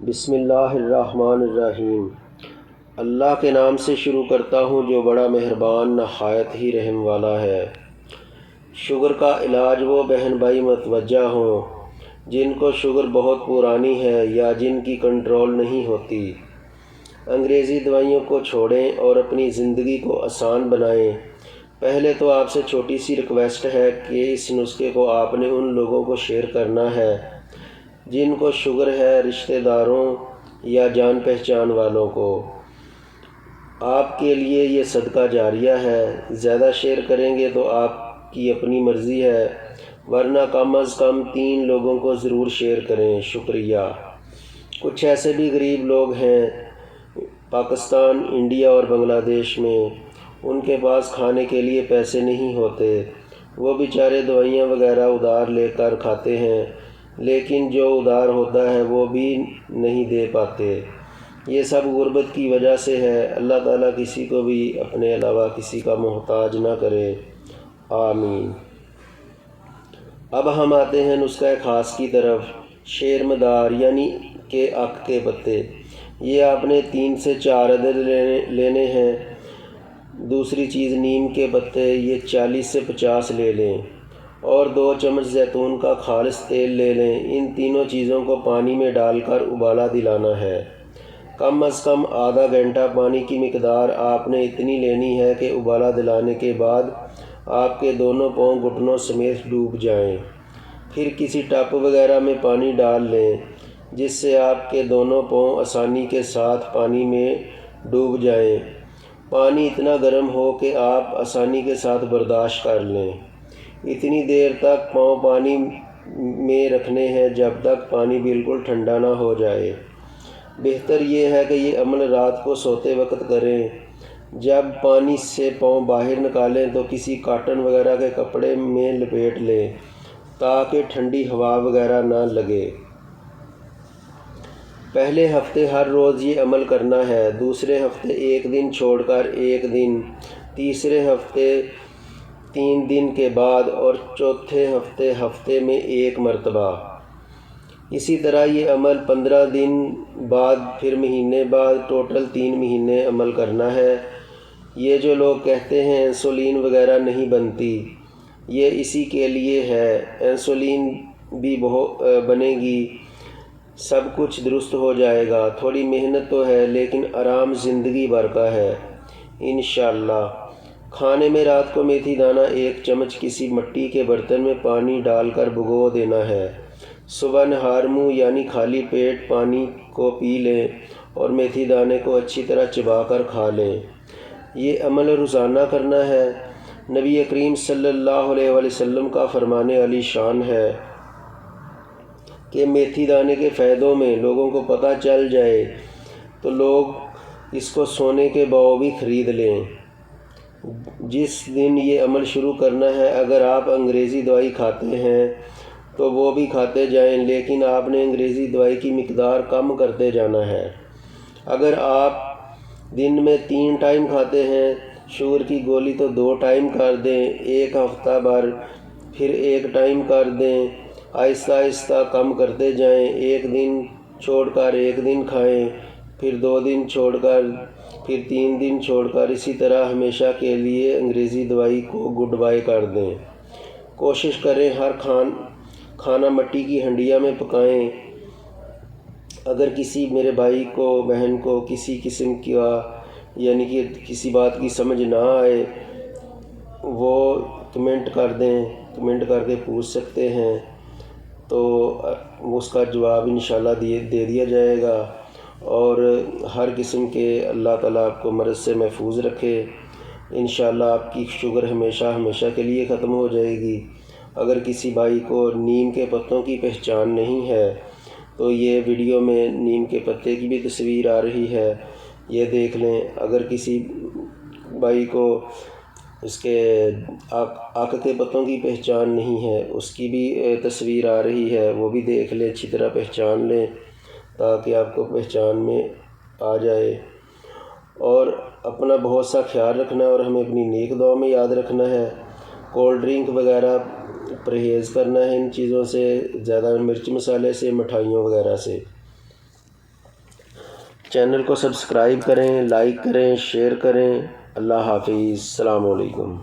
بسم اللہ الرحمن الرحیم۔ اللہ کے نام سے شروع کرتا ہوں جو بڑا مہربان نہایت ہی رحم والا ہے۔ شوگر کا علاج وہ بہن بھائی متوجہ ہوں جن کو شوگر بہت پرانی ہے یا جن کی کنٹرول نہیں ہوتی، انگریزی دوائیوں کو چھوڑیں اور اپنی زندگی کو آسان بنائیں۔ پہلے تو آپ سے چھوٹی سی ریکویسٹ ہے کہ اس نسخے کو آپ نے ان لوگوں کو شیئر کرنا ہے جن کو شوگر ہے، رشتہ داروں یا جان پہچان والوں کو۔ آپ کے لیے یہ صدقہ جاریہ ہے۔ زیادہ شیئر کریں گے تو آپ کی اپنی مرضی ہے، ورنہ کم از کم 3 لوگوں کو ضرور شیئر کریں۔ شکریہ۔ کچھ ایسے بھی غریب لوگ ہیں پاکستان، انڈیا اور بنگلہ دیش میں، ان کے پاس کھانے کے لیے پیسے نہیں ہوتے، وہ بیچارے دوائیاں وغیرہ ادھار لے کر کھاتے ہیں، لیکن جو ادھار ہوتا ہے وہ بھی نہیں دے پاتے۔ یہ سب غربت کی وجہ سے ہے۔ اللہ تعالیٰ کسی کو بھی اپنے علاوہ کسی کا محتاج نہ کرے، آمین۔ اب ہم آتے ہیں نسخہ خاص کی طرف۔ شیر مدار یعنی کہ اک کے پتے، یہ آپ نے 3 سے 4 عدد لینے ہیں۔ دوسری چیز نیم کے پتے، یہ 40 سے 50 لے لیں، اور 2 چمچ زیتون کا خالص تیل لے لیں۔ ان تینوں چیزوں کو پانی میں ڈال کر ابالا دلانا ہے۔ کم از کم آدھا گھنٹہ پانی کی مقدار آپ نے اتنی لینی ہے کہ ابالا دلانے کے بعد آپ کے دونوں پاؤں گھٹنوں سمیت ڈوب جائیں۔ پھر کسی ٹب وغیرہ میں پانی ڈال لیں جس سے آپ کے دونوں پاؤں آسانی کے ساتھ پانی میں ڈوب جائیں۔ پانی اتنا گرم ہو کہ آپ آسانی کے ساتھ برداشت کر لیں۔ اتنی دیر تک پاؤں پانی میں رکھنے ہیں جب تک پانی بالکل ٹھنڈا نہ ہو جائے۔ بہتر یہ ہے کہ یہ عمل رات کو سوتے وقت کریں۔ جب پانی سے پاؤں باہر نکالیں تو کسی کاٹن وغیرہ کے کپڑے میں لپیٹ لیں تاکہ ٹھنڈی ہوا وغیرہ نہ لگے۔ پہلے ہفتے ہر روز یہ عمل کرنا ہے، دوسرے ہفتے 1 دن چھوڑ کر 1 دن، تیسرے ہفتے 3 دن کے بعد اور چوتھے ہفتے میں 1 مرتبہ۔ اسی طرح یہ عمل 15 دن بعد، پھر مہینے بعد، ٹوٹل 3 مہینے عمل کرنا ہے۔ یہ جو لوگ کہتے ہیں انسولین وغیرہ نہیں بنتی، یہ اسی کے لیے ہے۔ انسولین بھی بنے گی، سب کچھ درست ہو جائے گا۔ تھوڑی محنت تو ہے لیکن آرام زندگی بھر کا ہے انشاءاللہ۔ کھانے میں رات کو میتھی دانہ 1 چمچ کسی مٹی کے برتن میں پانی ڈال کر بھگو دینا ہے۔ صبح نہار منہ یعنی خالی پیٹ پانی کو پی لیں اور میتھی دانے کو اچھی طرح چبا کر کھا لیں۔ یہ عمل روزانہ کرنا ہے۔ نبی کریم صلی اللہ علیہ وسلم کا فرمان علی شان ہے کہ میتھی دانے کے فائدوں میں لوگوں کو پتہ چل جائے تو لوگ اس کو سونے کے بھاؤ بھی خرید لیں۔ جس دن یہ عمل شروع کرنا ہے، اگر آپ انگریزی دوائی کھاتے ہیں تو وہ بھی کھاتے جائیں، لیکن آپ نے انگریزی دوائی کی مقدار کم کرتے جانا ہے۔ اگر آپ دن میں 3 ٹائم کھاتے ہیں شوگر کی گولی تو 2 ٹائم کر دیں، 1 ہفتہ بھر، پھر 1 ٹائم کر دیں، آہستہ آہستہ کم کرتے جائیں۔ 1 دن چھوڑ کر 1 دن کھائیں، پھر 2 دن چھوڑ کر، پھر 3 دن چھوڑ کر، اسی طرح ہمیشہ کے لیے انگریزی دوائی کو گڈ بائی کر دیں۔ کوشش کریں ہر کھانا مٹی کی ہنڈیا میں پکائیں۔ اگر کسی میرے بھائی کو، بہن کو کسی قسم کا یعنی کہ کسی بات کی سمجھ نہ آئے، وہ کمنٹ کر دیں، کمنٹ کر کے پوچھ سکتے ہیں، تو اس کا جواب انشاءاللہ دے دیا جائے گا۔ اور ہر قسم کے اللہ تعالیٰ آپ کو مرض سے محفوظ رکھے۔ انشاءاللہ آپ کی شوگر ہمیشہ کے لیے ختم ہو جائے گی۔ اگر کسی بھائی کو نیم کے پتوں کی پہچان نہیں ہے تو یہ ویڈیو میں نیم کے پتے کی بھی تصویر آ رہی ہے، یہ دیکھ لیں۔ اگر کسی بھائی کو اس کے اک کے پتوں کی پہچان نہیں ہے، اس کی بھی تصویر آ رہی ہے، وہ بھی دیکھ لیں، اچھی طرح پہچان لیں تاکہ آپ کو پہچان میں آ جائے۔ اور اپنا بہت سا خیال رکھنا ہے اور ہمیں اپنی نیک دعا میں یاد رکھنا ہے۔ کولڈ ڈرنک وغیرہ پرہیز کرنا ہے ان چیزوں سے، زیادہ مرچ مسالے سے، مٹھائیوں وغیرہ سے۔ چینل کو سبسکرائب کریں، لائک کریں، شیئر کریں۔ اللہ حافظ، السلام علیکم۔